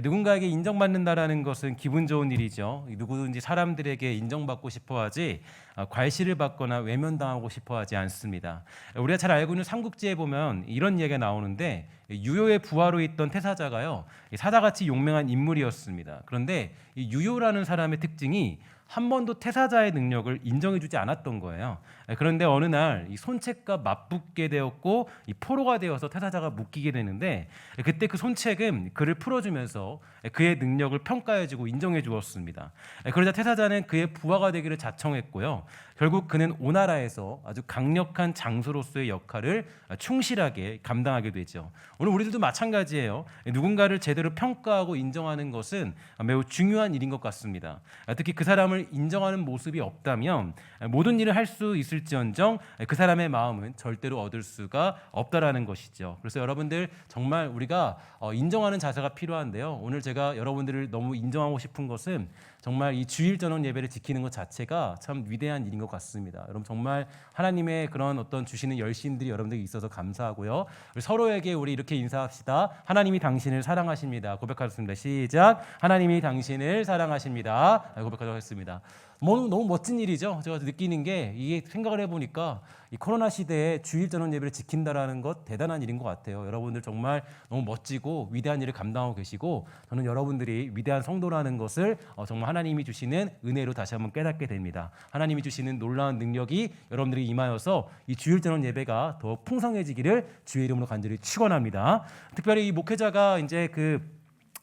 누군가에게 인정받는다라는 것은 기분 좋은 일이죠. 누구든지 사람들에게 인정받고 싶어하지 괄시를 받거나 외면당하고 싶어하지 않습니다. 우리가 잘 알고 있는 삼국지에 보면 이런 얘기가 나오는데 유효의 부하로 있던 태사자가요 사자같이 용맹한 인물이었습니다. 그런데 이 유효라는 사람의 특징이 한 번도 태사자의 능력을 인정해주지 않았던 거예요. 그런데 어느 날 이 손책과 맞붙게 되었고 이 포로가 되어서 태사자가 묶이게 되는데 그때 그 손책은 그를 풀어주면서 그의 능력을 평가해주고 인정해주었습니다. 그러자 태사자는 그의 부하가 되기를 자청했고요. 결국 그는 오나라에서 아주 강력한 장수로서의 역할을 충실하게 감당하게 되죠. 오늘 우리들도 마찬가지예요. 누군가를 제대로 평가하고 인정하는 것은 매우 중요한 일인 것 같습니다. 특히 그 사람을 인정하는 모습이 없다면 모든 일을 할 수 있을지언정 그 사람의 마음은 절대로 얻을 수가 없다라는 것이죠. 그래서 여러분들 정말 우리가 인정하는 자세가 필요한데요. 오늘 제가 여러분들을 너무 인정하고 싶은 것은 정말 이 주일 저녁 예배를 지키는 것 자체가 참 위대한 일인 것 같습니다. 여러분 정말 하나님의 그런 어떤 주시는 열심들이 여러분들에게 있어서 감사하고요. 우리 서로에게 우리 이렇게 인사합시다. 하나님이 당신을 사랑하십니다. 고백하겠습니다. 시작. 하나님이 당신을 사랑하십니다. 고백하도록 하겠습니다. 너무 멋진 일이죠. 제가 느끼는 게 이게 생각을 해보니까 이 코로나 시대에 주일 저녁 예배를 지킨다라는 것 대단한 일인 것 같아요. 여러분들 정말 너무 멋지고 위대한 일을 감당하고 계시고 저는 여러분들이 위대한 성도라는 것을 정말 하나님이 주시는 은혜로 다시 한번 깨닫게 됩니다. 하나님이 주시는 놀라운 능력이 여러분들이 임하여서 이 주일 저녁 예배가 더 풍성해지기를 주의 이름으로 간절히 축원합니다. 특별히 이 목회자가 이제 그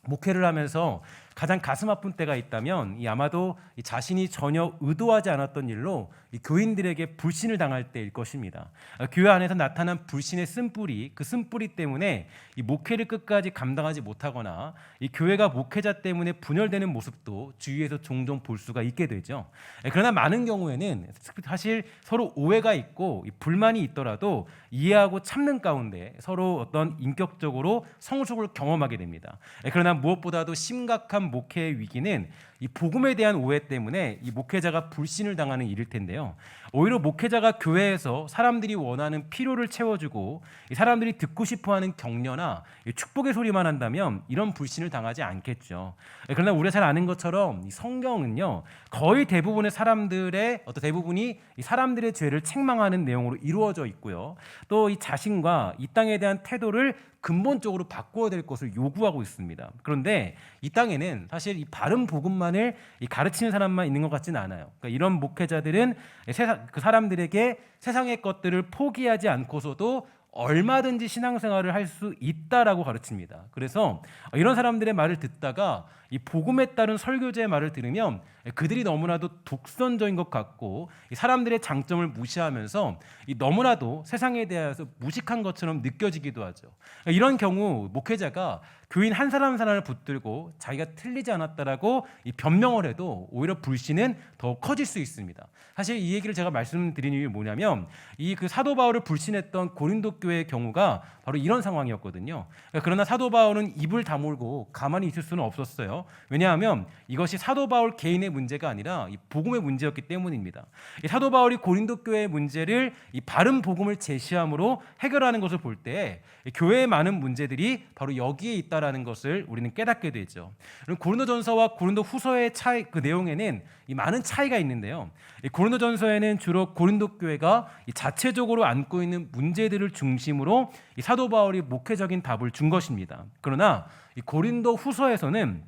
목회를 하면서 가장 가슴 아픈 때가 있다면 아마도 자신이 전혀 의도하지 않았던 일로 이 교인들에게 불신을 당할 때일 것입니다. 교회 안에서 나타난 불신의 쓴뿌리, 그 쓴뿌리 때문에 이 목회를 끝까지 감당하지 못하거나 이 교회가 목회자 때문에 분열되는 모습도 주위에서 종종 볼 수가 있게 되죠. 그러나 많은 경우에는 사실 서로 오해가 있고 불만이 있더라도 이해하고 참는 가운데 서로 어떤 인격적으로 성숙을 경험하게 됩니다. 그러나 무엇보다도 심각한 목회의 위기는 이 복음에 대한 오해 때문에 이 목회자가 불신을 당하는 일일 텐데요. 오히려 목회자가 교회에서 사람들이 원하는 필요를 채워주고 이 사람들이 듣고 싶어하는 격려나 축복의 소리만 한다면 이런 불신을 당하지 않겠죠. 그러나 우리가 잘 아는 것처럼 이 성경은요 거의 대부분의 사람들의 대부분이 이 사람들의 죄를 책망하는 내용으로 이루어져 있고요. 또 이 자신과 이 땅에 대한 태도를 근본적으로 바꿔야 될 것을 요구하고 있습니다. 그런데 이 땅에는 사실 이 바른 복음만을 가르치는 사람만 있는 것 같지는 않아요. 그러니까 이런 목회자들은 그 사람들에게 세상의 것들을 포기하지 않고서도 얼마든지 신앙생활을 할 수 있다라고 가르칩니다. 그래서 이런 사람들의 말을 듣다가 이 복음에 따른 설교자의 말을 들으면 그들이 너무나도 독선적인 것 같고 사람들의 장점을 무시하면서 너무나도 세상에 대해서 무식한 것처럼 느껴지기도 하죠. 이런 경우 목회자가 교인 한 사람 하나를 붙들고 자기가 틀리지 않았다라고 변명을 해도 오히려 불신은 더 커질 수 있습니다. 사실 이 얘기를 제가 말씀드린 이유는 뭐냐면 그 사도 바울을 불신했던 고린도 교회의 경우가 바로 이런 상황이었거든요. 그러나 사도 바울은 입을 다물고 가만히 있을 수는 없었어요. 왜냐하면 이것이 사도 바울 개인의 문제가 아니라 이 복음의 문제였기 때문입니다. 이 사도 바울이 고린도 교회의 문제를 이 바른 복음을 제시함으로 해결하는 것을 볼 때 교회의 많은 문제들이 바로 여기에 있다라는 것을 우리는 깨닫게 되죠. 고린도전서와 고린도후서의 차이, 그 내용에는 이 많은 차이가 있는데요. 이 고린도전서에는 주로 고린도 교회가 이 자체적으로 안고 있는 문제들을 중심으로 이 사도 바울이 목회적인 답을 준 것입니다. 그러나 이 고린도후서에서는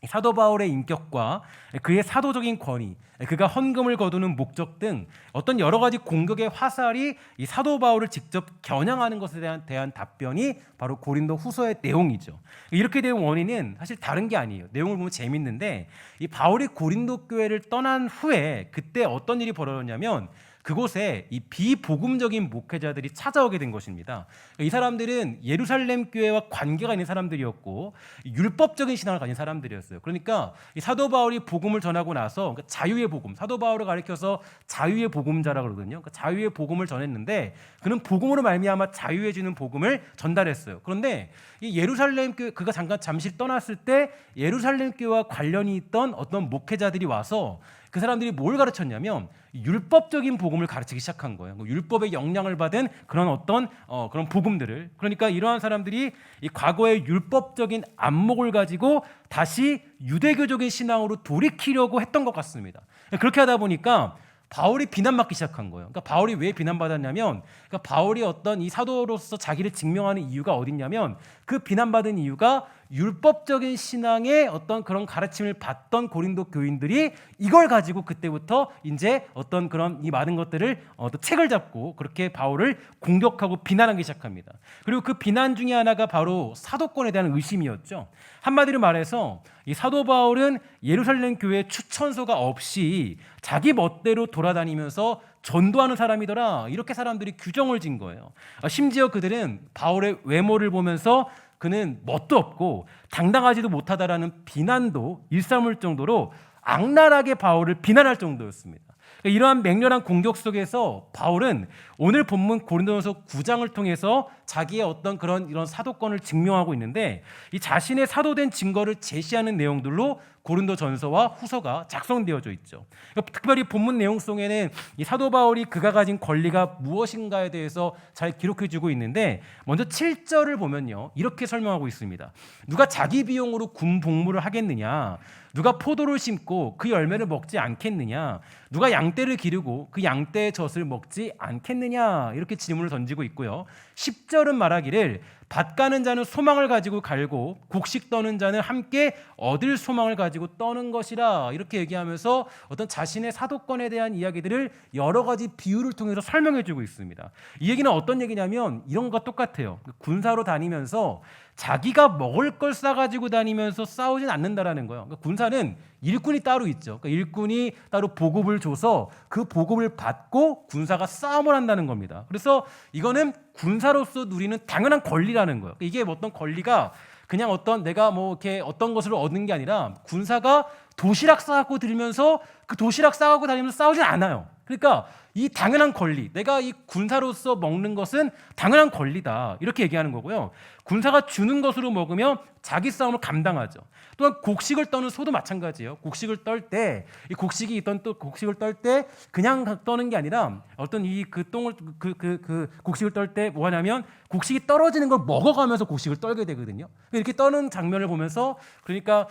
사도 바울의 인격과 그의 사도적인 권위, 그가 헌금을 거두는 목적 등 어떤 여러 가지 공격의 화살이 이 사도 바울을 직접 겨냥하는 것에 대한 답변이 바로 고린도 후서의 내용이죠. 이렇게 된 원인은 사실 다른 게 아니에요. 내용을 보면 재밌는데 이 바울이 고린도 교회를 떠난 후에 그때 어떤 일이 벌어졌냐면 그곳에 이 비복음적인 목회자들이 찾아오게 된 것입니다. 이 사람들은 예루살렘 교회와 관계가 있는 사람들이었고 율법적인 신앙을 가진 사람들이었어요. 그러니까 이 사도 바울이 복음을 전하고 나서 그러니까 자유의 복음, 사도 바울을 가리켜서 자유의 복음자라 그러거든요. 그러니까 자유의 복음을 전했는데 그는 복음으로 말미암아 자유해 주는 복음을 전달했어요. 그런데 이 예루살렘 교회 그가 잠시 떠났을 때 예루살렘 교회와 관련이 있던 어떤 목회자들이 와서 그 사람들이 뭘 가르쳤냐면 율법적인 복음을 가르치기 시작한 거예요. 율법의 영향을 받은 그런 어떤 그런 복음들을. 그러니까 이러한 사람들이 이 과거의 율법적인 안목을 가지고 다시 유대교적인 신앙으로 돌이키려고 했던 것 같습니다. 그렇게 하다 보니까 바울이 비난받기 시작한 거예요. 그러니까 바울이 왜 비난받았냐면, 그러니까 바울이 어떤 이 사도로서 자기를 증명하는 이유가 어딨냐면, 그 비난받은 이유가 율법적인 신앙의 어떤 그런 가르침을 받던 고린도 교인들이 이걸 가지고 그때부터 이제 어떤 그런 이 많은 것들을 또 책을 잡고 그렇게 바울을 공격하고 비난하기 시작합니다. 그리고 그 비난 중에 하나가 바로 사도권에 대한 의심이었죠. 한마디로 말해서 이 사도 바울은 예루살렘 교회 추천서가 없이 자기 멋대로 돌아다니면서 전도하는 사람이더라, 이렇게 사람들이 규정을 진 거예요. 심지어 그들은 바울의 외모를 보면서 그는 멋도 없고 당당하지도 못하다라는 비난도 일삼을 정도로 악랄하게 바울을 비난할 정도였습니다. 이러한 맹렬한 공격 속에서 바울은 오늘 본문 고린도전서 9장을 통해서 자기의 어떤 그런 이런 사도권을 증명하고 있는데, 이 자신의 사도된 증거를 제시하는 내용들로 고린도전서와 후서가 작성되어져 있죠. 특별히 본문 내용 속에는 이 사도 바울이 그가 가진 권리가 무엇인가에 대해서 잘 기록해주고 있는데, 먼저 7절을 보면요, 이렇게 설명하고 있습니다. 누가 자기 비용으로 군 복무를 하겠느냐? 누가 포도를 심고 그 열매를 먹지 않겠느냐? 누가 양떼를 기르고 그 양떼의 젖을 먹지 않겠느냐? 이렇게 질문을 던지고 있고요. 10절은 말하기를 밭 가는 자는 소망을 가지고 갈고 곡식 떠는 자는 함께 얻을 소망을 가지고 떠는 것이라, 이렇게 얘기하면서 어떤 자신의 사도권에 대한 이야기들을 여러 가지 비유를 통해서 설명해 주고 있습니다. 이 얘기는 어떤 얘기냐면 이런 것과 똑같아요. 군사로 다니면서 자기가 먹을 걸 싸가지고 다니면서 싸우진 않는다라는 거예요. 그러니까 군사는 일꾼이 따로 있죠. 그러니까 일꾼이 따로 보급을 줘서 그 보급을 받고 군사가 싸움을 한다는 겁니다. 그래서 이거는 군사로서 누리는 당연한 권리라는 거예요. 그러니까 이게 어떤 권리가 그냥 어떤 내가 뭐 이렇게 어떤 것을 얻는 게 아니라, 군사가 도시락 싸갖고 들면서 그 도시락 싸갖고 다니면서 싸우진 않아요. 그러니까 이 당연한 권리, 내가 이 군사로서 먹는 것은 당연한 권리다, 이렇게 얘기하는 거고요. 군사가 주는 것으로 먹으면 자기 싸움을 감당하죠. 또한 곡식을 떠는 소도 마찬가지예요. 곡식을 떨 때, 이 곡식이 있던 또 곡식을 떨 때 그냥 떠는 게 아니라 어떤 이 그 똥을 그 곡식을 떨 때 뭐 하냐면 곡식이 떨어지는 걸 먹어가면서 곡식을 떨게 되거든요. 이렇게 떠는 장면을 보면서, 그러니까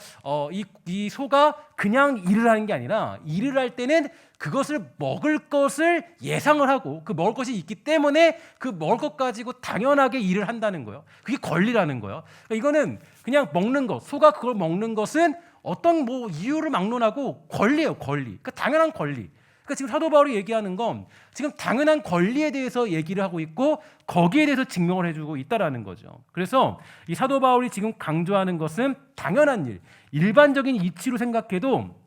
이 소가 그냥 일을 하는 게 아니라 일을 할 때는 그것을 먹을 것을 예상을 하고 그 먹을 것이 있기 때문에 그 먹을 것 가지고 당연하게 일을 한다는 거예요. 그게 권리라는 거예요. 그러니까 이거는 그냥 먹는 것, 소가 그걸 먹는 것은 어떤 뭐 이유를 막론하고 권리예요, 권리. 그러니까 당연한 권리. 그러니까 지금 사도 바울이 얘기하는 건 지금 당연한 권리에 대해서 얘기를 하고 있고 거기에 대해서 증명을 해주고 있다라는 거죠. 그래서 이 사도 바울이 지금 강조하는 것은 당연한 일, 일반적인 이치로 생각해도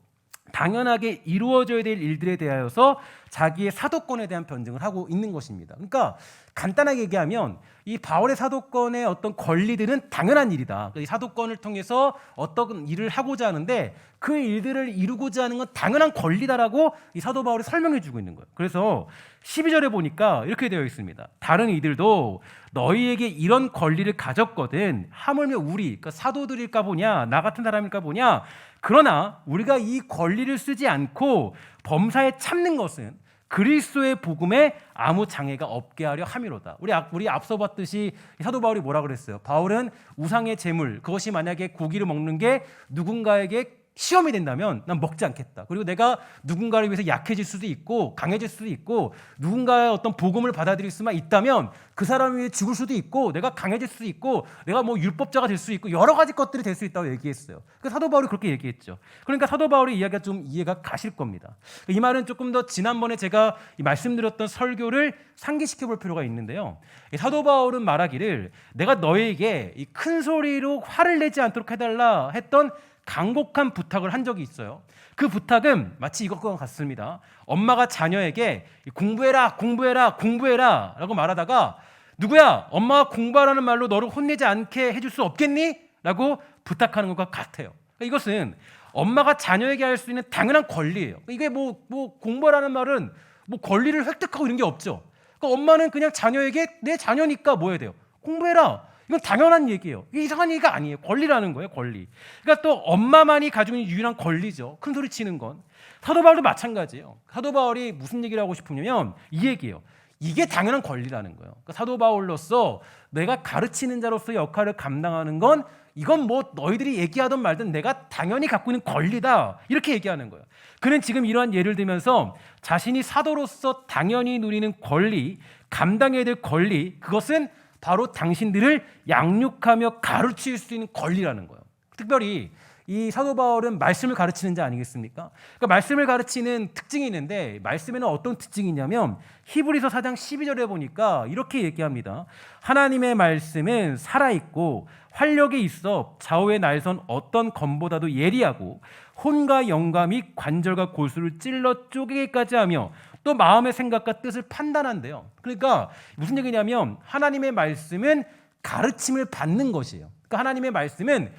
당연하게 이루어져야 될 일들에 대하여서 자기의 사도권에 대한 변증을 하고 있는 것입니다. 그러니까 간단하게 얘기하면 이 바울의 사도권의 어떤 권리들은 당연한 일이다. 이 사도권을 통해서 어떤 일을 하고자 하는데 그 일들을 이루고자 하는 건 당연한 권리다라고 이 사도 바울이 설명해 주고 있는 거예요. 그래서 12절에 보니까 이렇게 되어 있습니다. 다른 이들도 너희에게 이런 권리를 가졌거든 하물며 우리, 그러니까 사도들일까 보냐, 나 같은 사람일까 보냐. 그러나 우리가 이 권리를 쓰지 않고 범사에 참는 것은 그리스도의 복음에 아무 장애가 없게 하려 함이로다. 우리 앞서 봤듯이 사도 바울이 뭐라 그랬어요? 바울은 우상의 제물, 그것이 만약에 고기를 먹는 게 누군가에게 시험이 된다면 난 먹지 않겠다. 그리고 내가 누군가를 위해서 약해질 수도 있고 강해질 수도 있고 누군가의 어떤 복음을 받아들일 수만 있다면 그 사람을 위해 죽을 수도 있고 내가 강해질 수도 있고 내가 뭐 율법자가 될 수 있고 여러 가지 것들이 될 수 있다고 얘기했어요. 그 사도 바울이 그렇게 얘기했죠. 그러니까 사도 바울의 이야기가 좀 이해가 가실 겁니다. 이 말은 조금 더 지난번에 제가 말씀드렸던 설교를 상기시켜 볼 필요가 있는데요. 사도 바울은 말하기를 내가 너에게 이 큰 소리로 화를 내지 않도록 해달라 했던 간곡한 부탁을 한 적이 있어요. 그 부탁은 마치 이것과 같습니다. 엄마가 자녀에게 공부해라, 공부해라, 공부해라 라고 말하다가 누구야? 엄마가 공부하라는 말로 너를 혼내지 않게 해줄 수 없겠니? 라고 부탁하는 것과 같아요. 이것은 엄마가 자녀에게 할 수 있는 당연한 권리예요. 이게 뭐 공부하라는 말은 뭐 권리를 획득하고 이런 게 없죠. 그러니까 엄마는 그냥 자녀에게 내 자녀니까 뭐 해야 돼요? 공부해라. 이건 당연한 얘기예요. 이게 이상한 얘기가 아니에요. 권리라는 거예요, 권리. 그러니까 또 엄마만이 가지고 있는 유일한 권리죠. 큰 소리 치는 건. 사도 바울도 마찬가지예요. 사도 바울이 무슨 얘기를 하고 싶으냐면 이 얘기예요. 이게 당연한 권리라는 거예요. 그러니까 사도 바울로서 내가 가르치는 자로서 역할을 감당하는 건 이건 뭐 너희들이 얘기하든 말든 내가 당연히 갖고 있는 권리다. 이렇게 얘기하는 거예요. 그는 지금 이러한 예를 들면서 자신이 사도로서 당연히 누리는 권리, 감당해야 될 권리, 그것은 바로 당신들을 양육하며 가르칠 수 있는 권리라는 거예요. 특별히 이 사도 바울은 말씀을 가르치는 자 아니겠습니까? 그러니까 말씀을 가르치는 특징이 있는데 말씀에는 어떤 특징이 있냐면 히브리서 4장 12절에 보니까 이렇게 얘기합니다. 하나님의 말씀은 살아있고 활력이 있어 좌우의 날선 어떤 검보다도 예리하고 혼과 영과 및 관절과 골수를 찔러 쪼개기까지 하며 또 마음의 생각과 뜻을 판단한대요. 그러니까 무슨 얘기냐면 하나님의 말씀은 가르침을 받는 것이에요. 그러니까 하나님의 말씀은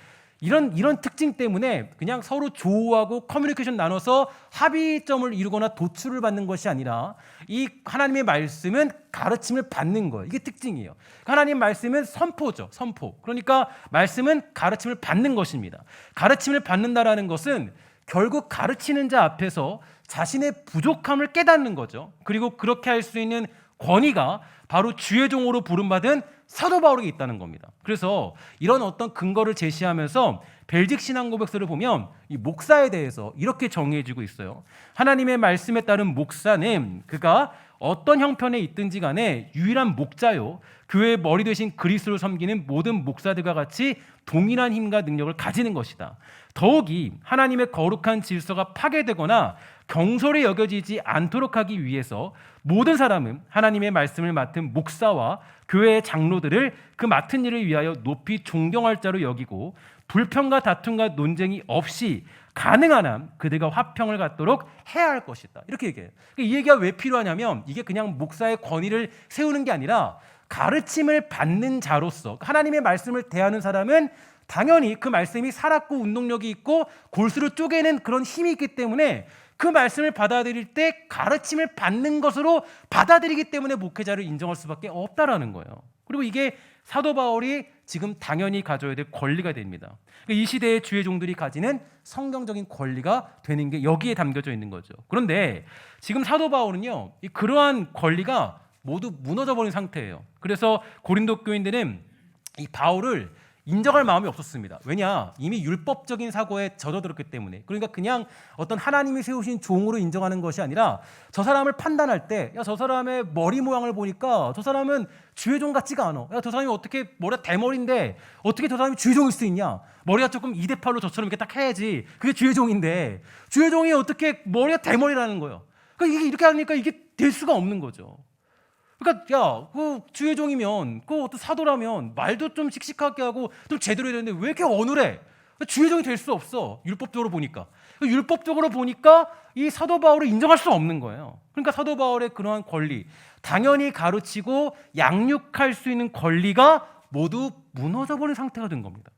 이런 특징 때문에 그냥 서로 조우하고 커뮤니케이션 나눠서 합의점을 이루거나 도출을 받는 것이 아니라 이 하나님의 말씀은 가르침을 받는 거예요. 이게 특징이에요. 하나님 말씀은 선포죠. 선포. 그러니까 말씀은 가르침을 받는 것입니다. 가르침을 받는다라는 것은 결국 가르치는 자 앞에서 자신의 부족함을 깨닫는 거죠. 그리고 그렇게 할 수 있는 권위가 바로 주의 종으로 부름받은 사도 바울에게 있다는 겁니다. 그래서 이런 어떤 근거를 제시하면서 벨직 신앙 고백서를 보면 이 목사에 대해서 이렇게 정의해주고 있어요. 하나님의 말씀에 따른 목사는 그가 어떤 형편에 있든지 간에 유일한 목자요 교회의 머리 대신 그리스도를 섬기는 모든 목사들과 같이 동일한 힘과 능력을 가지는 것이다. 더욱이 하나님의 거룩한 질서가 파괴되거나 경솔히 여겨지지 않도록 하기 위해서 모든 사람은 하나님의 말씀을 맡은 목사와 교회의 장로들을 그 맡은 일을 위하여 높이 존경할 자로 여기고 불평과 다툼과 논쟁이 없이 가능한 한 그들과 화평을 갖도록 해야 할 것이다. 이렇게 얘기해요. 이 얘기가 왜 필요하냐면 이게 그냥 목사의 권위를 세우는 게 아니라 가르침을 받는 자로서 하나님의 말씀을 대하는 사람은 당연히 그 말씀이 살았고 운동력이 있고 골수를 쪼개는 그런 힘이 있기 때문에 그 말씀을 받아들일 때 가르침을 받는 것으로 받아들이기 때문에 목회자를 인정할 수밖에 없다라는 거예요. 그리고 이게 사도 바울이 지금 당연히 가져야 될 권리가 됩니다. 이 시대의 주의 종들이 가지는 성경적인 권리가 되는 게 여기에 담겨져 있는 거죠. 그런데 지금 사도 바울은요, 그러한 권리가 모두 무너져버린 상태예요. 그래서 고린도 교인들은 이 바울을 인정할 마음이 없었습니다. 왜냐? 이미 율법적인 사고에 젖어들었기 때문에. 그러니까 그냥 어떤 하나님이 세우신 종으로 인정하는 것이 아니라 저 사람을 판단할 때 야, 저 사람의 머리 모양을 보니까 저 사람은 주의 종 같지가 않아. 야, 저 사람이 어떻게 머리가 대머리인데 어떻게 저 사람이 주의 종일 수 있냐? 머리가 조금 2대8로 저처럼 이렇게 딱 해야지. 그게 주의 종인데 주의 종이 어떻게 머리가 대머리라는 거예요. 그러니까 이게 이렇게 하니까 이게 될 수가 없는 거죠. 그러니까 야, 그 주의 종이면 그 어떤 사도라면 말도 좀 씩씩하게 하고 좀 제대로 해야 되는데 왜 이렇게 어눌해? 주의 종이 될 수 없어. 율법적으로 보니까. 율법적으로 보니까 이 사도 바울을 인정할 수 없는 거예요. 그러니까 사도 바울의 그러한 권리, 당연히 가르치고 양육할 수 있는 권리가 모두 무너져버린 상태가 된 겁니다.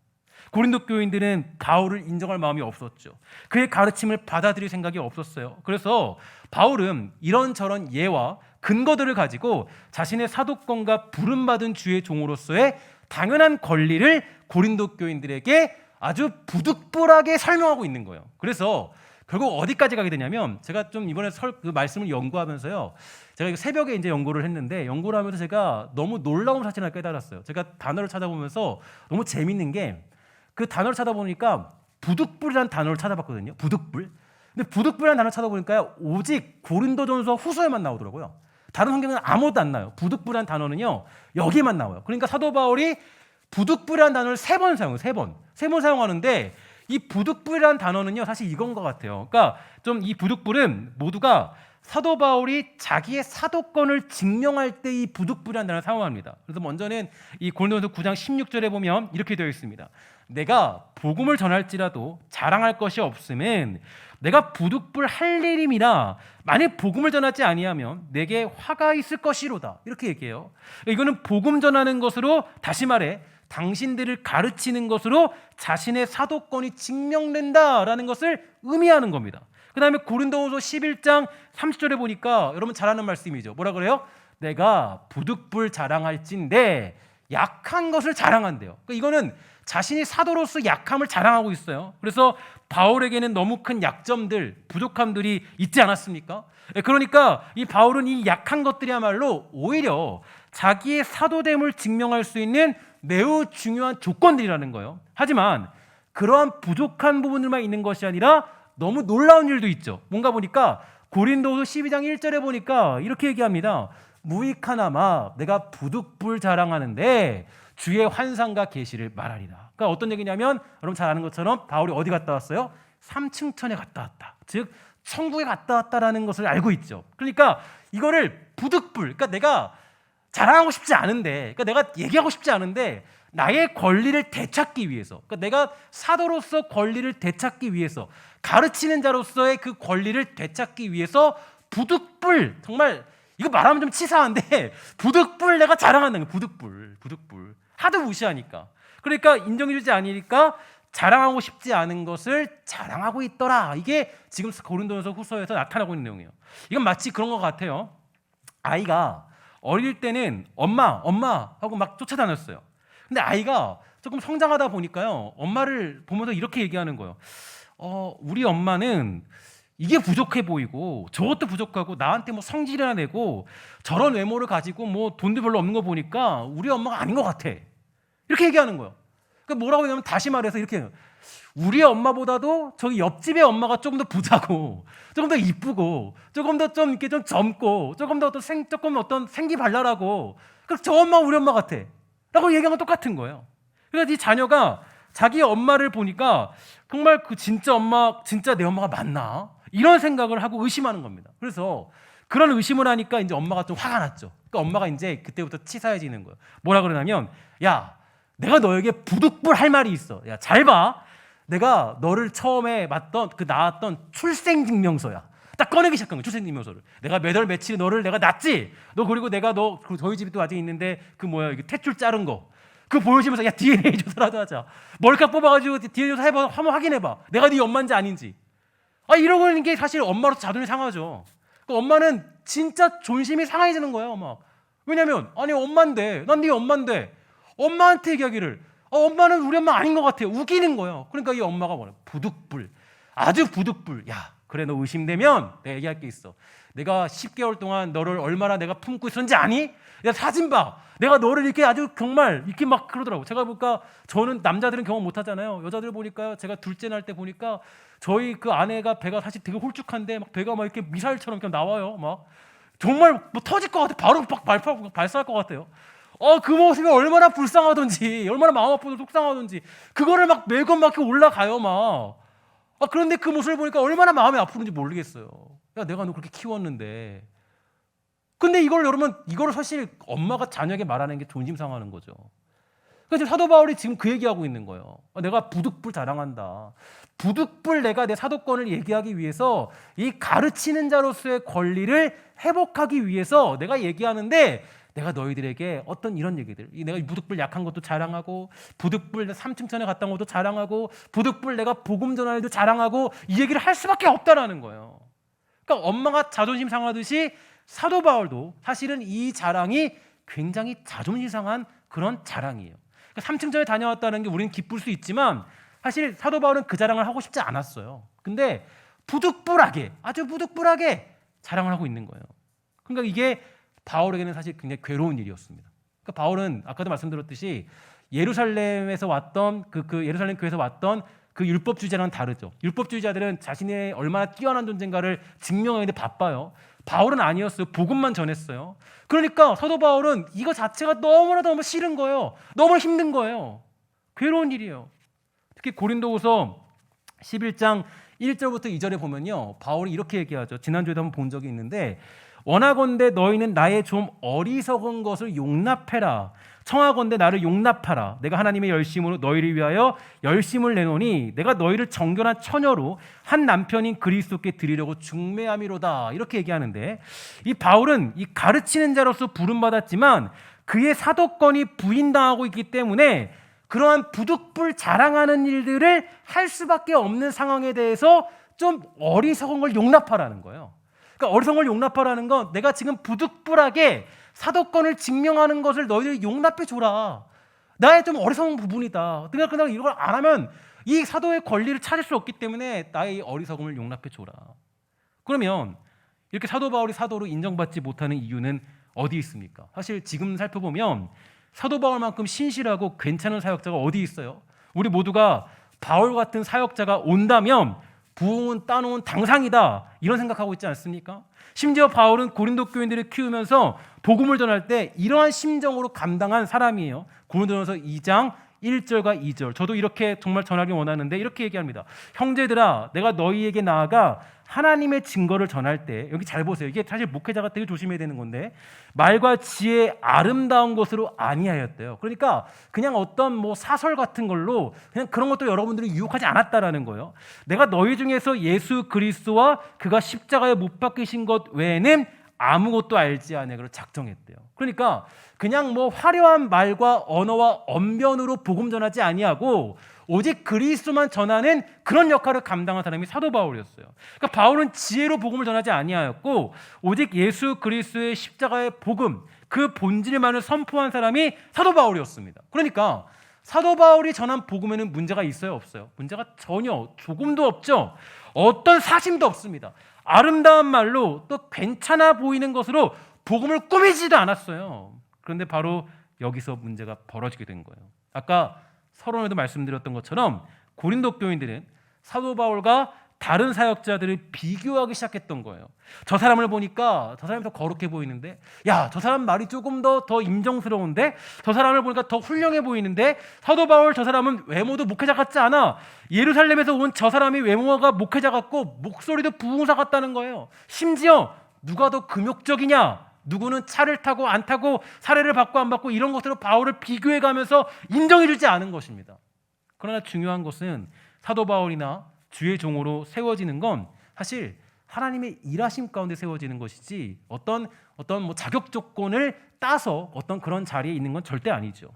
고린도 교인들은 바울을 인정할 마음이 없었죠. 그의 가르침을 받아들일 생각이 없었어요. 그래서 바울은 이런저런 예와 근거들을 가지고 자신의 사도권과 부름받은 주의 종으로서의 당연한 권리를 고린도 교인들에게 아주 부득불하게 설명하고 있는 거예요. 그래서 결국 어디까지 가게 되냐면 제가 좀 이번에 그 말씀을 연구하면서요. 제가 새벽에 이제 연구를 했는데 연구를 하면서 제가 너무 놀라운 사실을 깨달았어요. 제가 단어를 찾아보면서 너무 재밌는 게 그 단어를 찾아보니까 부득불이라는 단어를 찾아봤거든요. 부득불. 근데 부득불이라는 단어를 찾아보니까 오직 고린도전서 후서에만 나오더라고요. 다른 성경은 아무것도 안 나와요. 부득불이라는 단어는요. 여기만 나와요. 그러니까 사도 바울이 부득불이라는 단어를 3번 사용해요. 3번. 3번 사용하는데 이 부득불이라는 단어는요. 사실 이건 것 같아요. 그러니까 좀 이 부득불은 모두가 사도 바울이 자기의 사도권을 증명할 때 이 부득불이라는 단어를 사용합니다. 그래서 먼저는 이 고린도전서 9장 16절에 보면 이렇게 되어 있습니다. 내가 복음을 전할지라도 자랑할 것이 없음은 내가 부득불 할 일임이나 만약 복음을 전하지 아니하면 내게 화가 있을 것이로다. 이렇게 얘기해요. 이거는 복음 전하는 것으로 다시 말해 당신들을 가르치는 것으로 자신의 사도권이 증명된다라는 것을 의미하는 겁니다. 그 다음에 고린도후서 11장 30절에 보니까 여러분 잘 아는 말씀이죠. 뭐라 그래요? 내가 부득불 자랑할진대 약한 것을 자랑한대요. 그러니까 이거는 자신이 사도로서 약함을 자랑하고 있어요. 그래서 바울에게는 너무 큰 약점들, 부족함들이 있지 않았습니까? 그러니까 이 바울은 이 약한 것들이야말로 오히려 자기의 사도됨을 증명할 수 있는 매우 중요한 조건들이라는 거예요. 하지만 그러한 부족한 부분들만 있는 것이 아니라 너무 놀라운 일도 있죠. 뭔가 보니까 고린도후서 12장 1절에 보니까 이렇게 얘기합니다. 무익하나마 내가 부득불 자랑하는데 주의 환상과 계시를 말하리라. 그러니까 어떤 얘기냐면 여러분 잘 아는 것처럼 바울이 어디 갔다 왔어요? 삼층천에 갔다 왔다. 즉 천국에 갔다 왔다라는 것을 알고 있죠. 그러니까 이거를 부득불, 그러니까 내가 자랑하고 싶지 않은데, 그러니까 내가 얘기하고 싶지 않은데 나의 권리를 되찾기 위해서, 그러니까 내가 사도로서 권리를 되찾기 위해서, 가르치는 자로서의 그 권리를 되찾기 위해서 부득불, 정말 이거 말하면 좀 치사한데 부득불 내가 자랑하는 거예요. 부득불 하도 무시하니까, 그러니까 인정해주지 않으니까 자랑하고 싶지 않은 것을 자랑하고 있더라. 이게 지금 고린도전서 후서에서 나타나고 있는 내용이에요. 이건 마치 그런 것 같아요. 아이가 어릴 때는 엄마 하고 막 쫓아다녔어요. 근데 아이가 조금 성장하다 보니까요, 엄마를 보면서 이렇게 얘기하는 거예요. 우리 엄마는 이게 부족해 보이고 저것도 부족하고 나한테 뭐 성질이나 내고 저런 외모를 가지고 뭐 돈도 별로 없는 거 보니까 우리 엄마가 아닌 것 같아. 이렇게 얘기하는 거예요. 그러니까 뭐라고 얘기하면, 다시 말해서 이렇게 해요. 우리 엄마보다도 저기 옆집의 엄마가 조금 더 부자고 조금 더 이쁘고 조금 더 좀 이렇게 좀 젊고 조금 더 조금 어떤 생기 발랄하고, 그래서 저 엄마 우리 엄마 같아 라고 얘기하면 똑같은 거예요. 그래서 이 자녀가 자기 엄마를 보니까 정말 그 진짜 엄마, 진짜 내 엄마가 맞나? 이런 생각을 하고 의심하는 겁니다. 그래서 그런 의심을 하니까 이제 엄마가 좀 화가 났죠. 그러니까 엄마가 이제 그때부터 치사해지는 거예요. 뭐라 그러냐면, 야, 내가 너에게 부득불 할 말이 있어. 야, 잘 봐. 내가 너를 처음에 낳았던 출생증명서야. 딱 꺼내기 시작한 거야, 출생증명서를. 내가 몇 월 며칠에 너를 내가 낳았지. 너 그리고 내가 저희 집이 또 아직 있는데 그 이게 탯줄 자른 거. 그거 보여주면서, 야, DNA 조사라도 하자. 머리카락 뽑아가지고 DNA 조사 해봐. 한번 확인해봐. 내가 네 엄마인지 아닌지. 이러고 있는 게 사실 엄마로서 자존심이 상하죠. 그러니까 엄마는 진짜 존심이 상해지는 거예요, 막. 왜냐면 아니 엄마인데, 난 네 엄마인데 엄마한테 얘기하기를 엄마는 우리 엄마 아닌 것 같아요. 우기는 거예요. 그러니까 이 엄마가 뭐래? 부득불, 아주 부득불. 야, 그래, 너 의심되면 내가 얘기할 게 있어. 내가 10개월 동안 너를 얼마나 내가 품고 있었는지 아니? 내가 사진 봐. 내가 너를 이렇게 아주 정말 이렇게 막 그러더라고. 제가 보니까, 저는 남자들은 경험 못 하잖아요. 여자들 보니까요, 제가 둘째 날 때 보니까 저희 그 아내가 배가 사실 되게 홀쭉한데 막 배가 막 이렇게 미사일처럼 이렇게 나와요. 막 정말 뭐 터질 것 같아. 바로 막 발사할 것 같아요. 그 모습이 얼마나 불쌍하던지, 얼마나 마음 아프고 속상하던지, 그거를 막 매번 막 이렇게 올라가요, 막. 그런데 그 모습을 보니까 얼마나 마음이 아프는지 모르겠어요. 야, 내가 너 그렇게 키웠는데. 근데 여러분, 이걸 사실 엄마가 자녀에게 말하는 게 존심 상하는 거죠. 그래서 사도 바울이 지금 그 얘기하고 있는 거예요. 내가 부득불 자랑한다. 부득불 내가 내 사도권을 얘기하기 위해서 이 가르치는 자로서의 권리를 회복하기 위해서 내가 얘기하는데, 내가 너희들에게 어떤 이런 얘기들, 내가 부득불 약한 것도 자랑하고, 부득불 3층천에 갔다 온 것도 자랑하고, 부득불 내가 복음 전할 일도 자랑하고, 이 얘기를 할 수밖에 없다라는 거예요. 그러니까 엄마가 자존심 상하듯이 사도 바울도 사실은 이 자랑이 굉장히 자존심 상한 그런 자랑이에요. 그러니까 3층천에 다녀왔다는 게 우리는 기쁠 수 있지만 사실 사도 바울은 그 자랑을 하고 싶지 않았어요. 근데 부득불하게, 아주 부득불하게 자랑을 하고 있는 거예요. 그러니까 이게 바울에게는 사실 굉장히 괴로운 일이었습니다. 그러니까 바울은 아까도 말씀드렸듯이 예루살렘에서 왔던 그 예루살렘 교회에서 왔던 그 율법주의자랑은 다르죠. 율법주의자들은 자신의 얼마나 뛰어난 존재인가를 증명하는데 바빠요. 바울은 아니었어요. 복음만 전했어요. 그러니까 사도 바울은 이거 자체가 너무 싫은 거예요. 너무 힘든 거예요. 괴로운 일이에요. 특히 고린도후서 11장 1절부터 2절에 보면요, 바울이 이렇게 얘기하죠. 지난주에도 한번 본 적이 있는데, 원하건대 너희는 나의 좀 어리석은 것을 용납해라. 청하건대 나를 용납하라. 내가 하나님의 열심으로 너희를 위하여 열심을 내노니 내가 너희를 정결한 처녀로 한 남편인 그리스도께 드리려고 중매함이로다. 이렇게 얘기하는데, 이 바울은 이 가르치는 자로서 부름받았지만 그의 사도권이 부인당하고 있기 때문에 그러한 부득불 자랑하는 일들을 할 수밖에 없는 상황에 대해서 좀 어리석은 걸 용납하라는 거예요. 그러니까 어리석은 걸 용납하라는 건 내가 지금 부득불하게 사도권을 증명하는 것을 너희들이 용납해 줘라. 나의 좀 어리석은 부분이다. 그러나 이런 걸 안 하면 이 사도의 권리를 찾을 수 없기 때문에 나의 어리석음을 용납해 줘라. 그러면 이렇게 사도 바울이 사도로 인정받지 못하는 이유는 어디 있습니까? 사실 지금 살펴보면 사도 바울만큼 신실하고 괜찮은 사역자가 어디 있어요? 우리 모두가 바울 같은 사역자가 온다면 부흥은 따놓은 당상이다, 이런 생각하고 있지 않습니까? 심지어 바울은 고린도 교인들을 키우면서 복음을 전할 때 이러한 심정으로 감당한 사람이에요. 고린도전서 2장 1절과 2절. 저도 이렇게 정말 전하기 원하는데 이렇게 얘기합니다. 형제들아, 내가 너희에게 나아가 하나님의 증거를 전할 때, 여기 잘 보세요. 이게 사실 목회자가 되게 조심해야 되는 건데, 말과 지혜의 아름다운 것으로 아니하였대요. 그러니까 그냥 어떤 뭐 사설 같은 걸로 그냥 그런 것도 여러분들이 유혹하지 않았다라는 거예요. 내가 너희 중에서 예수 그리스도와 그가 십자가에 못 박히신 것 외에는 아무것도 알지 않으려고 작정했대요. 그러니까 그냥 뭐 화려한 말과 언어와 언변으로 복음 전하지 아니하고 오직 그리스도만 전하는 그런 역할을 감당한 사람이 사도 바울이었어요. 그러니까 바울은 지혜로 복음을 전하지 아니하였고 오직 예수 그리스도의 십자가의 복음, 그 본질만을 선포한 사람이 사도 바울이었습니다. 그러니까 사도 바울이 전한 복음에는 문제가 있어요, 없어요? 문제가 전혀 조금도 없죠. 어떤 사심도 없습니다. 아름다운 말로 또 괜찮아 보이는 것으로 복음을 꾸미지도 않았어요. 그런데 바로 여기서 문제가 벌어지게 된 거예요. 아까 서론에도 말씀드렸던 것처럼 고린도 교인들은 사도 바울과 다른 사역자들을 비교하기 시작했던 거예요. 저 사람을 보니까 저 사람이 더 거룩해 보이는데, 야, 저 사람 말이 조금 더 인정스러운데, 저 사람을 보니까 더 훌륭해 보이는데, 사도 바울 저 사람은 외모도 목회자 같지 않아. 예루살렘에서 온 저 사람이 외모가 목회자 같고 목소리도 부흥사 같다는 거예요. 심지어 누가 더 금욕적이냐, 누구는 차를 타고 안 타고 사례를 받고 안 받고 이런 것으로 바울을 비교해가면서 인정해주지 않은 것입니다. 그러나 중요한 것은 사도 바울이나 주의 종으로 세워지는 건 사실 하나님의 일하심 가운데 세워지는 것이지 어떤 뭐 자격 조건을 따서 어떤 그런 자리에 있는 건 절대 아니죠.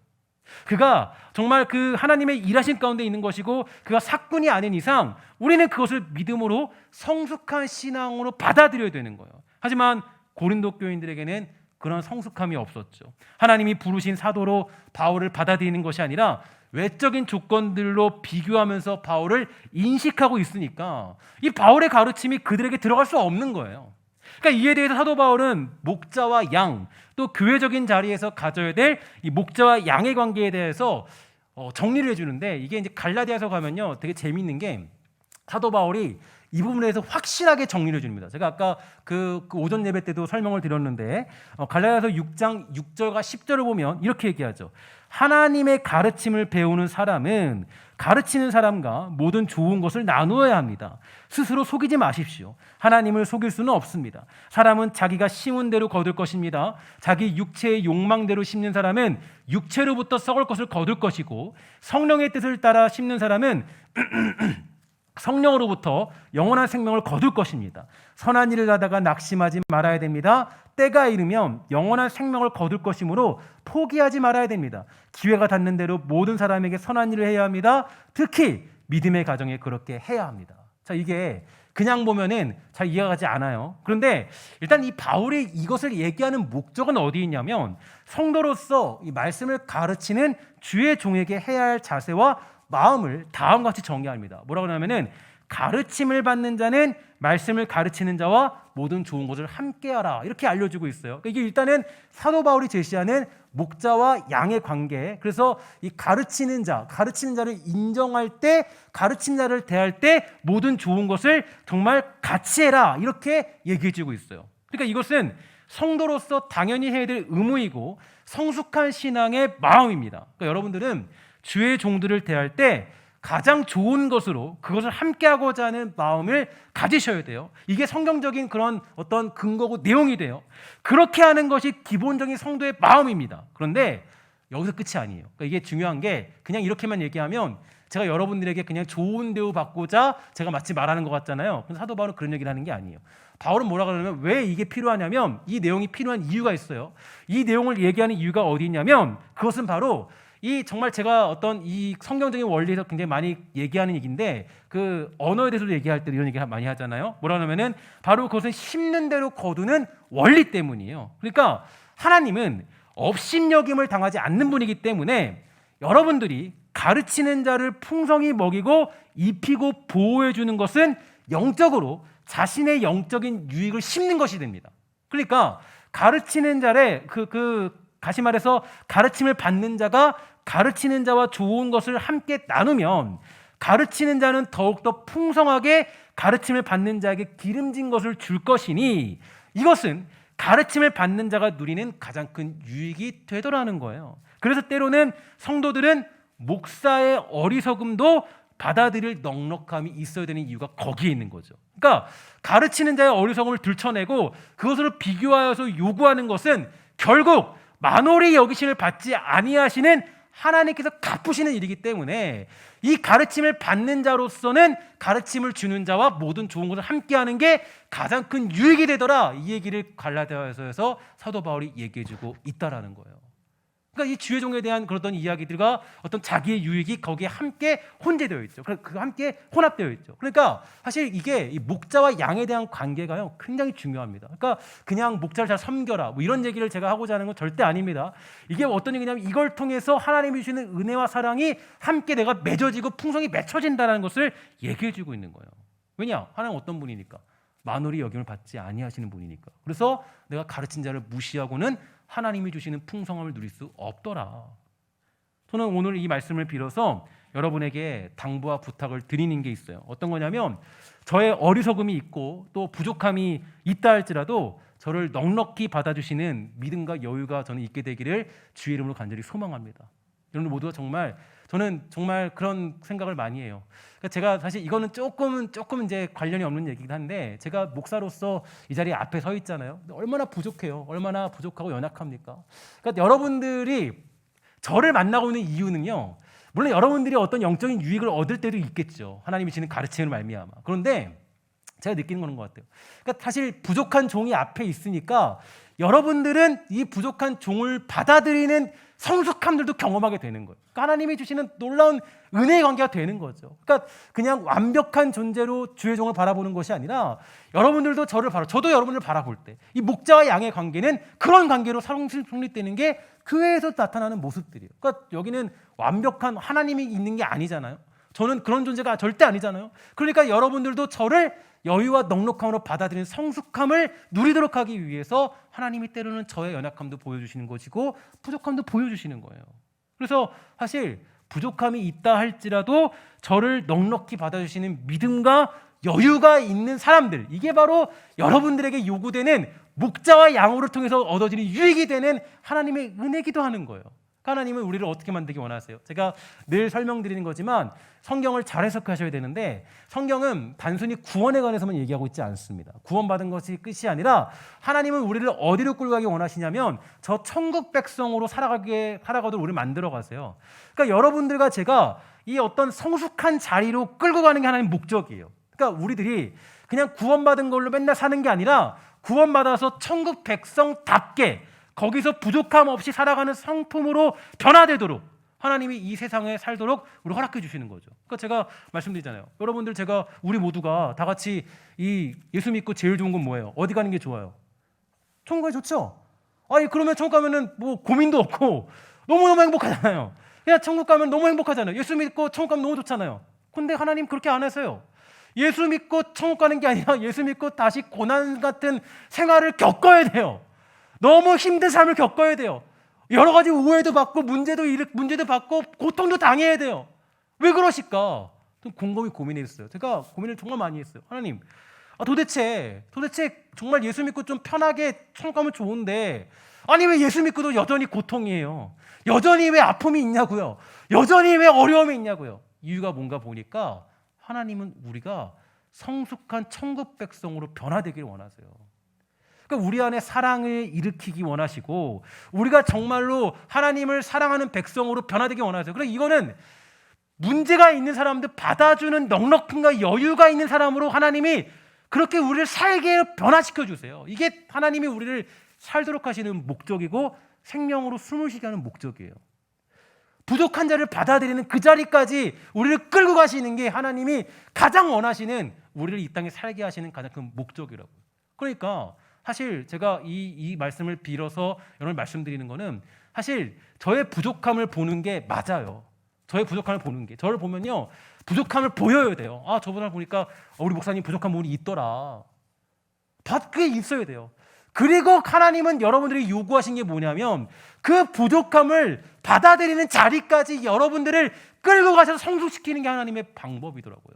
그가 정말 그 하나님의 일하심 가운데 있는 것이고 그가 사꾼이 아닌 이상 우리는 그것을 믿음으로 성숙한 신앙으로 받아들여야 되는 거예요. 하지만 고린도 교인들에게는 그런 성숙함이 없었죠. 하나님이 부르신 사도로 바울을 받아들이는 것이 아니라 외적인 조건들로 비교하면서 바울을 인식하고 있으니까 이 바울의 가르침이 그들에게 들어갈 수 없는 거예요. 그러니까 이에 대해서 사도 바울은 목자와 양, 또 교회적인 자리에서 가져야 될 이 목자와 양의 관계에 대해서 정리를 해주는데, 이게 이제 갈라디아서 가면요 되게 재미있는 게 사도 바울이 이 부분에 대해서 확실하게 정리를 해줍니다. 제가 아까 그 오전 예배 때도 설명을 드렸는데 갈라디아서 6장 6절과 10절을 보면 이렇게 얘기하죠. 하나님의 가르침을 배우는 사람은 가르치는 사람과 모든 좋은 것을 나누어야 합니다. 스스로 속이지 마십시오. 하나님을 속일 수는 없습니다. 사람은 자기가 심은 대로 거둘 것입니다. 자기 육체의 욕망대로 심는 사람은 육체로부터 썩을 것을 거둘 것이고, 성령의 뜻을 따라 심는 사람은 성령으로부터 영원한 생명을 거둘 것입니다. 선한 일을 하다가 낙심하지 말아야 됩니다. 때가 이르면 영원한 생명을 거둘 것이므로 포기하지 말아야 됩니다. 기회가 닿는 대로 모든 사람에게 선한 일을 해야 합니다. 특히 믿음의 가정에 그렇게 해야 합니다. 자, 이게 그냥 보면은 잘 이해가 가지 않아요. 그런데 일단 이 바울이 이것을 얘기하는 목적은 어디 있냐면, 성도로서 이 말씀을 가르치는 주의 종에게 해야 할 자세와 마음을 다음과 같이 정의합니다. 뭐라고 하냐면은 가르침을 받는 자는 말씀을 가르치는 자와 모든 좋은 것을 함께하라, 이렇게 알려주고 있어요. 이게 일단은 사도 바울이 제시하는 목자와 양의 관계. 그래서 이 가르치는 자를 인정할 때, 가르친 자를 대할 때 모든 좋은 것을 정말 같이 해라, 이렇게 얘기해주고 있어요. 그러니까 이것은 성도로서 당연히 해야 될 의무이고 성숙한 신앙의 마음입니다. 그러니까 여러분들은 주의 종들을 대할 때 가장 좋은 것으로 그것을 함께하고자 하는 마음을 가지셔야 돼요. 이게 성경적인 그런 어떤 근거고 내용이 돼요. 그렇게 하는 것이 기본적인 성도의 마음입니다. 그런데 여기서 끝이 아니에요. 그러니까 이게 중요한 게, 그냥 이렇게만 얘기하면 제가 여러분들에게 그냥 좋은 대우 받고자 제가 마치 말하는 것 같잖아요. 근데 사도 바울은 그런 얘기를 하는 게 아니에요. 바울은 뭐라 그러냐면, 왜 이게 필요하냐면 이 내용이 필요한 이유가 있어요. 이 내용을 얘기하는 이유가 어디 있냐면, 그것은 바로 이 정말 제가 어떤 이 성경적인 원리에서 굉장히 많이 얘기하는 얘기인데, 그 언어에 대해서도 얘기할 때 이런 얘기 많이 하잖아요. 뭐라 하냐면은 바로 그것은 심는 대로 거두는 원리 때문이에요. 그러니까 하나님은 업신여김을 당하지 않는 분이기 때문에 여러분들이 가르치는 자를 풍성히 먹이고 입히고 보호해 주는 것은 영적으로 자신의 영적인 유익을 심는 것이 됩니다. 그러니까 가르치는 자의 다시 말해서 가르침을 받는 자가 가르치는 자와 좋은 것을 함께 나누면 가르치는 자는 더욱더 풍성하게 가르침을 받는 자에게 기름진 것을 줄 것이니 이것은 가르침을 받는 자가 누리는 가장 큰 유익이 되더라는 거예요. 그래서 때로는 성도들은 목사의 어리석음도 받아들일 넉넉함이 있어야 되는 이유가 거기에 있는 거죠. 그러니까 가르치는 자의 어리석음을 들춰내고 그것으로 비교하여서 요구하는 것은 결국 만홀히 여기심을 받지 아니하시는 하나님께서 갚으시는 일이기 때문에 이 가르침을 받는 자로서는 가르침을 주는 자와 모든 좋은 것을 함께하는 게 가장 큰 유익이 되더라. 이 얘기를 갈라디아서에서 사도 바울이 얘기해주고 있다라는 거예요. 그러니까 이 주의종에 대한 그런 이야기들과 어떤 자기의 유익이 거기에 함께 혼재되어 있죠. 그 함께 혼합되어 있죠. 그러니까 사실 이게 이 목자와 양에 대한 관계가요 굉장히 중요합니다. 그러니까 그냥 목자를 잘 섬겨라 뭐 이런 얘기를 제가 하고자 하는 건 절대 아닙니다. 이게 어떤 얘기냐면 이걸 통해서 하나님이 주시는 은혜와 사랑이 함께 내가 맺어지고 풍성히 맺혀진다는 것을 얘기해주고 있는 거예요. 왜냐? 하나님은 어떤 분이니까 만홀히 여김을 받지 아니하시는 분이니까. 그래서 내가 가르친 자를 무시하고는 하나님이 주시는 풍성함을 누릴 수 없더라. 저는 오늘 이 말씀을 빌어서 여러분에게 당부와 부탁을 드리는 게 있어요. 어떤 거냐면 저의 어리석음이 있고 또 부족함이 있다 할지라도 저를 넉넉히 받아주시는 믿음과 여유가 저는 있게 되기를 주의 이름으로 간절히 소망합니다. 여러분 모두가 저는 정말 그런 생각을 많이 해요. 그러니까 제가 사실 이거는 조금 이제 관련이 없는 얘기긴 한데 제가 목사로서 이 자리에 앞에 서 있잖아요. 얼마나 부족해요. 얼마나 부족하고 연약합니까? 그러니까 여러분들이 저를 만나고 있는 이유는요. 물론 여러분들이 어떤 영적인 유익을 얻을 때도 있겠죠. 하나님이 주는 가르침을 말미암아. 그런데 제가 느끼는 거는 것 같아요. 그러니까 사실 부족한 종이 앞에 있으니까 여러분들은 이 부족한 종을 받아들이는 성숙함들도 경험하게 되는 거예요. 그러니까 하나님이 주시는 놀라운 은혜의 관계가 되는 거죠. 그러니까 그냥 완벽한 존재로 주의 종을 바라보는 것이 아니라 여러분들도 저도 여러분을 바라볼 때 이 목자와 양의 관계는 그런 관계로 성립되는 게 교회에서 나타나는 모습들이에요. 그러니까 여기는 완벽한 하나님이 있는 게 아니잖아요. 저는 그런 존재가 절대 아니잖아요. 그러니까 여러분들도 저를 여유와 넉넉함으로 받아들이는 성숙함을 누리도록 하기 위해서 하나님이 때로는 저의 연약함도 보여주시는 것이고 부족함도 보여주시는 거예요. 그래서 사실 부족함이 있다 할지라도 저를 넉넉히 받아주시는 믿음과 여유가 있는 사람들, 이게 바로 여러분들에게 요구되는 목자와 양호를 통해서 얻어지는 유익이 되는 하나님의 은혜기도 하는 거예요. 하나님은 우리를 어떻게 만들기 원하세요? 제가 늘 설명드리는 거지만 성경을 잘 해석하셔야 되는데 성경은 단순히 구원에 관해서만 얘기하고 있지 않습니다. 구원받은 것이 끝이 아니라 하나님은 우리를 어디로 끌고 가기 원하시냐면 저 천국 백성으로 살아가도록 우리를 만들어 가세요. 그러니까 여러분들과 제가 이 어떤 성숙한 자리로 끌고 가는 게 하나님의 목적이에요. 그러니까 우리들이 그냥 구원받은 걸로 맨날 사는 게 아니라 구원받아서 천국 백성답게 거기서 부족함 없이 살아가는 성품으로 변화되도록 하나님이 이 세상에 살도록 우리 허락해 주시는 거죠. 그러니까 제가 말씀드리잖아요. 여러분들 우리 모두가 다 같이 이 예수 믿고 제일 좋은 건 뭐예요? 어디 가는 게 좋아요? 천국 가기 좋죠? 아니 그러면 천국 가면은 뭐 고민도 없고 너무너무 행복하잖아요. 그냥 천국 가면 너무 행복하잖아요. 예수 믿고 천국 가면 너무 좋잖아요. 근데 하나님 그렇게 안 하세요. 예수 믿고 천국 가는 게 아니라 예수 믿고 다시 고난 같은 생활을 겪어야 돼요. 너무 힘든 삶을 겪어야 돼요. 여러 가지 오해도 받고 문제도 받고 고통도 당해야 돼요. 왜 그러실까? 좀 곰곰이 고민했어요. 제가 고민을 정말 많이 했어요. 하나님, 도대체 정말 예수 믿고 좀 편하게 천국 가면 좋은데 아니 왜 예수 믿고도 여전히 고통이에요? 여전히 왜 아픔이 있냐고요? 여전히 왜 어려움이 있냐고요? 이유가 뭔가 보니까 하나님은 우리가 성숙한 천국 백성으로 변화되기를 원하세요. 그러니까 우리 안에 사랑을 일으키기 원하시고 우리가 정말로 하나님을 사랑하는 백성으로 변화되기 원하세요. 그래서 이거는 문제가 있는 사람들 받아주는 넉넉함과 여유가 있는 사람으로 하나님이 그렇게 우리를 살게 변화시켜 주세요. 이게 하나님이 우리를 살도록 하시는 목적이고 생명으로 숨을 쉬게 하는 목적이에요. 부족한 자를 받아들이는 그 자리까지 우리를 끌고 가시는 게 하나님이 가장 원하시는 우리를 이 땅에 살게 하시는 가장 큰 목적이라고요. 그러니까 사실 제가 이 말씀을 빌어서 여러분 말씀드리는 거는 사실 저의 부족함을 보는 게 맞아요. 저의 부족함을 보는 게 저를 보면요 부족함을 보여야 돼요. 아 저번에 보니까 우리 목사님 부족한 부분이 있더라. 그게 있어야 돼요. 그리고 하나님은 여러분들이 요구하신 게 뭐냐면 그 부족함을 받아들이는 자리까지 여러분들을 끌고 가셔서 성숙시키는 게 하나님의 방법이더라고요.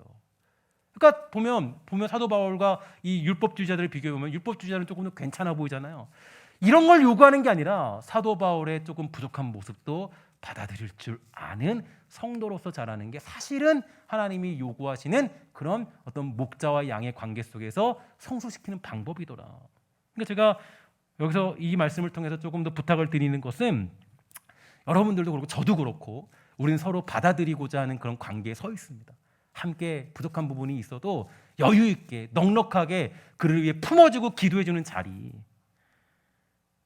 그러니까 보면 사도 바울과 이 율법주의자들을 비교해 보면 율법주의자는 조금 더 괜찮아 보이잖아요. 이런 걸 요구하는 게 아니라 사도 바울의 조금 부족한 모습도 받아들일 줄 아는 성도로서 자라는 게 사실은 하나님이 요구하시는 그런 어떤 목자와 양의 관계 속에서 성숙시키는 방법이더라. 그러니까 제가 여기서 이 말씀을 통해서 조금 더 부탁을 드리는 것은 여러분들도 그렇고 저도 그렇고 우리는 서로 받아들이고자 하는 그런 관계에 서 있습니다. 함께 부족한 부분이 있어도 여유 있게 넉넉하게 그를 위해 품어주고 기도해주는 자리.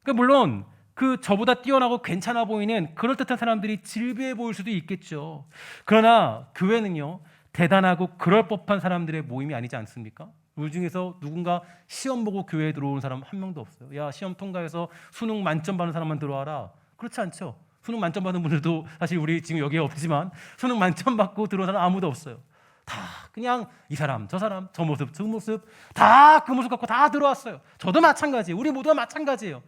그러니까 물론 그 저보다 뛰어나고 괜찮아 보이는 그럴듯한 사람들이 질비해 보일 수도 있겠죠. 그러나 교회는요 대단하고 그럴 법한 사람들의 모임이 아니지 않습니까? 우리 중에서 누군가 시험 보고 교회에 들어오는 사람 한 명도 없어요. 야 시험 통과해서 수능 만점 받는 사람만 들어와라. 그렇지 않죠. 수능 만점 받는 분들도 사실 우리 지금 여기에 없지만 수능 만점 받고 들어오는 사람 아무도 없어요. 다 그냥 이 사람 저 사람 저 모습 저 모습 다 그 모습 갖고 다 들어왔어요. 저도 마찬가지예요. 우리 모두가 마찬가지예요.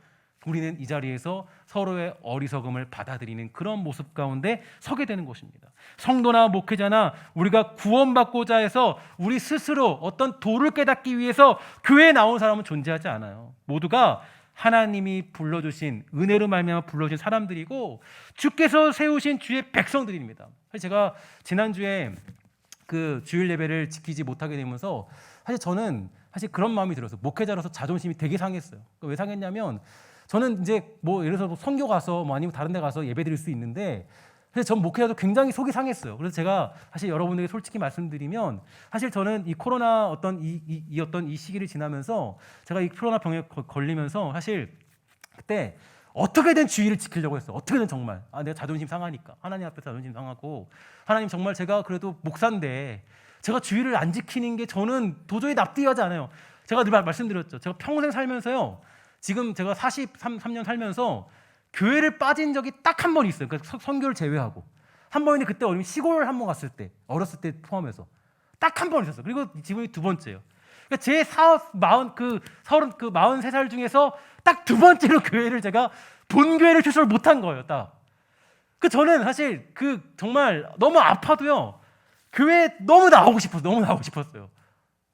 우리는 이 자리에서 서로의 어리석음을 받아들이는 그런 모습 가운데 서게 되는 것입니다. 성도나 목회자나 우리가 구원받고자 해서 우리 스스로 어떤 도를 깨닫기 위해서 교회에 나온 사람은 존재하지 않아요. 모두가 하나님이 불러주신 은혜로 말미암아 불러주신 사람들이고 주께서 세우신 주의 백성들입니다. 제가 지난주에 그 주일 예배를 지키지 못하게 되면서 사실 저는 그런 마음이 들어서 목회자로서 자존심이 되게 상했어요. 왜 상했냐면 저는 이제 뭐 예를 들어서 선교 가서 뭐 아니면 다른 데 가서 예배 드릴 수 있는데 그래서 전 목회자도 굉장히 속이 상했어요. 그래서 제가 사실 여러분에게 솔직히 말씀드리면 사실 저는 이 코로나 어떤 이 시기를 지나면서 제가 이 코로나 병에 걸리면서 사실 그때 어떻게든 주의를 지키려고 했어요. 어떻게든 정말 내가 자존심 상하니까 하나님 앞에 자존심 상하고 하나님 정말 제가 그래도 목사인데 제가 주의를 안 지키는 게 저는 도저히 납득하지 않아요. 제가 늘 말씀드렸죠. 제가 평생 살면서요. 지금 제가 43년 살면서 교회를 빠진 적이 딱 한 번 있어요. 그러니까 선교를 제외하고 한 번이 그때 어린 시골 한 번 갔을 때 어렸을 때 포함해서 딱 한 번 있었어요. 그리고 지금이 두 번째예요. 그러니까 제 43살 중에서 딱 두 번째로 교회를 제가 본 교회를 출석을 못한 거예요. 딱. 저는 사실 정말 너무 아파도요. 교회에 너무 나오고 싶었어요.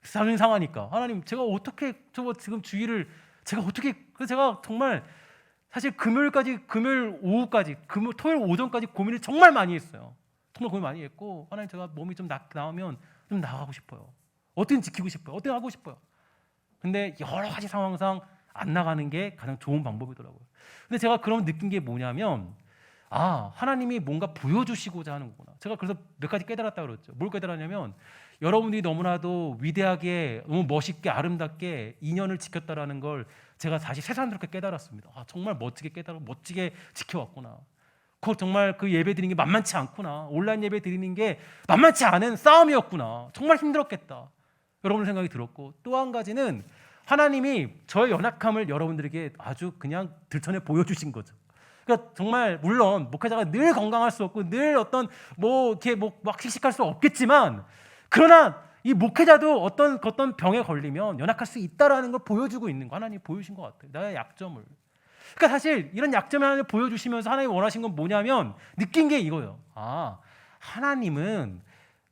자존심 상하니까 하나님 제가 어떻게 지금 주의를 제가 정말 사실 금요일 오후까지 토요일 오전까지 고민을 정말 많이 했어요. 정말 고민 많이 했고 하나님 제가 몸이 좀 나오면 좀 나가고 싶어요. 어떻게 지키고 싶어요. 어떻게 하고 싶어요. 근데 여러 가지 상황상 안 나가는 게 가장 좋은 방법이더라고요. 근데 제가 그럼 느낀 게 뭐냐면 하나님이 뭔가 보여주시고자 하는 거구나. 제가 그래서 몇 가지 깨달았다고 그랬죠. 뭘 깨달았냐면 여러분들이 너무나도 위대하게 너무 멋있게 아름답게 인연을 지켰다라는 걸 제가 다시 새삼스럽게 깨달았습니다. 정말 멋지게 지켜왔구나. 정말 그 예배 드리는 게 만만치 않구나. 온라인 예배 드리는 게 만만치 않은 싸움이었구나. 정말 힘들었겠다. 여러분의 생각이 들었고 또 한 가지는 하나님이 저의 연약함을 여러분들에게 아주 그냥 들춰내 보여주신 거죠. 그러니까 정말 물론 목회자가 늘 건강할 수 없고 늘 어떤 이렇게 막 씩씩할 수 없겠지만 그러나 이 목회자도 어떤 병에 걸리면 연약할 수 있다라는 걸 보여주고 있는 거 하나님이 보여주신 것 같아요. 나의 약점을. 그러니까 사실 이런 약점을 하나님 보여주시면서 하나님이 원하신 건 뭐냐면 느낀 게 이거예요. 하나님은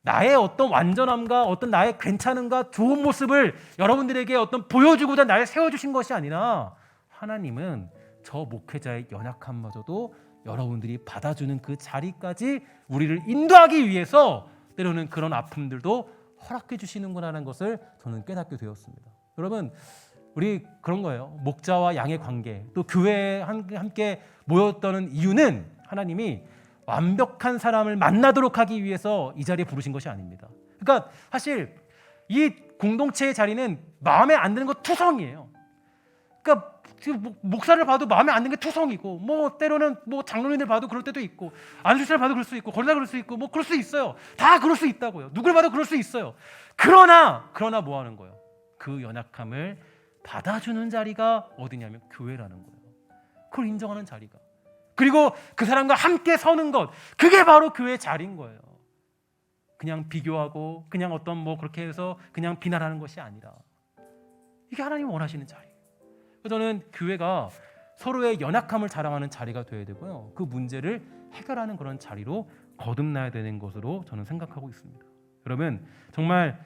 나의 어떤 완전함과 어떤 나의 괜찮음과 좋은 모습을 여러분들에게 어떤 보여주고자 날 세워주신 것이 아니라 하나님은 저 목회자의 연약함마저도 여러분들이 받아주는 그 자리까지 우리를 인도하기 위해서 때로는 그런 아픔들도 허락해 주시는구나라는 것을 저는 깨닫게 되었습니다. 여러분 우리 그런 거예요. 목자와 양의 관계 또 교회에 함께 모였다는 이유는 하나님이 완벽한 사람을 만나도록 하기 위해서 이 자리에 부르신 것이 아닙니다. 그러니까 사실 이 공동체의 자리는 마음에 안 드는 거 투성이에요. 그러니까 목사를 봐도 마음에 안 드는 게 투성이고 때로는 장로님들 봐도 그럴 때도 있고 안수사를 봐도 그럴 수 있고 거리다 그럴 수 있고 그럴 수 있어요. 다 그럴 수 있다고요. 누굴 봐도 그럴 수 있어요. 그러나 뭐 하는 거예요? 그 연약함을 받아주는 자리가 어디냐면 교회라는 거예요. 그걸 인정하는 자리가. 그리고 그 사람과 함께 서는 것, 그게 바로 교회의 자리인 거예요. 그냥 비교하고 그냥 어떤 뭐 그렇게 해서 그냥 비난하는 것이 아니라 이게 하나님이 원하시는 자리예요. 그래서 저는 교회가 서로의 연약함을 자랑하는 자리가 되어야 되고요. 그 문제를 해결하는 그런 자리로 거듭나야 되는 것으로 저는 생각하고 있습니다. 여러분, 정말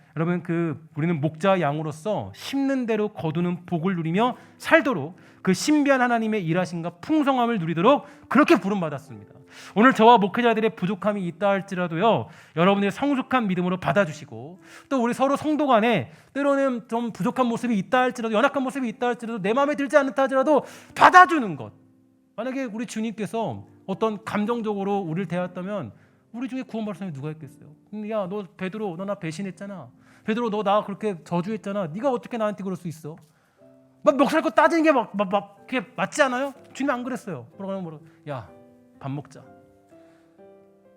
우리는 목자 양으로서 심는 대로 거두는 복을 누리며 살도록 그 신비한 하나님의 일하심과 풍성함을 누리도록 그렇게 부름받았습니다. 오늘 저와 목회자들의 부족함이 있다 할지라도요, 여러분의 성숙한 믿음으로 받아주시고, 또 우리 서로 성도 간에 때로는 좀 부족한 모습이 있다 할지라도, 연약한 모습이 있다 할지라도, 내 마음에 들지 않다 할지라도 받아주는 것. 만약에 우리 주님께서 어떤 감정적으로 우리를 대했다면 우리 중에 구원받을 사람이 누가 있겠어요? 야, 너 베드로, 너 나 배신했잖아. 베드로, 너 나 그렇게 저주했잖아. 네가 어떻게 나한테 그럴 수 있어? 막 멱살 거 따지는 게 그게 맞지 않아요? 주님 안 그랬어요. 야, 밥 먹자.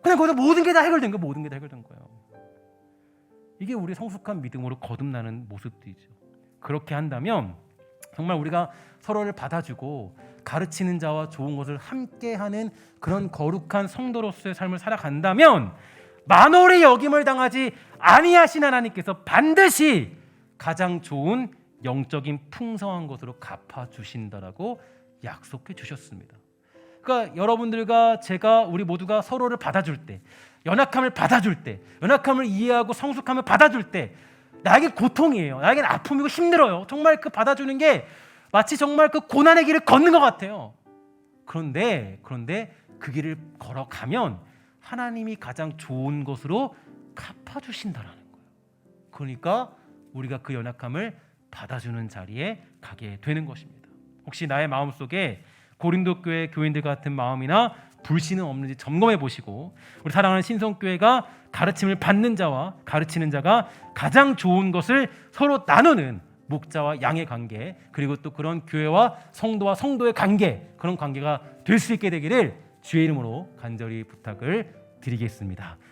그냥 거기서 모든 게 다 해결된 거예요. 모든 게 다 해결된 거예요. 이게 우리 성숙한 믿음으로 거듭나는 모습들이죠. 그렇게 한다면 정말 우리가 서로를 받아주고 가르치는 자와 좋은 것을 함께하는 그런 거룩한 성도로서의 삶을 살아간다면 만월의 역임을 당하지 아니하신 하나님께서 반드시 가장 좋은 영적인 풍성한 것으로 갚아주신다라고 약속해 주셨습니다. 그러니까 여러분들과 제가 우리 모두가 서로를 받아줄 때, 연약함을 받아줄 때, 연약함을 이해하고 성숙함을 받아줄 때 나에게 고통이에요. 나에게는 아픔이고 힘들어요. 정말 그 받아주는 게 마치 정말 그 고난의 길을 걷는 것 같아요. 그런데 그 길을 걸어가면 하나님이 가장 좋은 것으로 갚아주신다라는 거예요. 그러니까 우리가 그 연약함을 받아주는 자리에 가게 되는 것입니다. 혹시 나의 마음속에 고린도 교회 교인들 같은 마음이나 불신은 없는지 점검해 보시고, 우리 사랑하는 신성교회가 가르침을 받는 자와 가르치는 자가 가장 좋은 것을 서로 나누는 목자와 양의 관계, 그리고 또 그런 교회와 성도와 성도의 관계, 그런 관계가 될 수 있게 되기를 주의 이름으로 간절히 부탁을 드리겠습니다.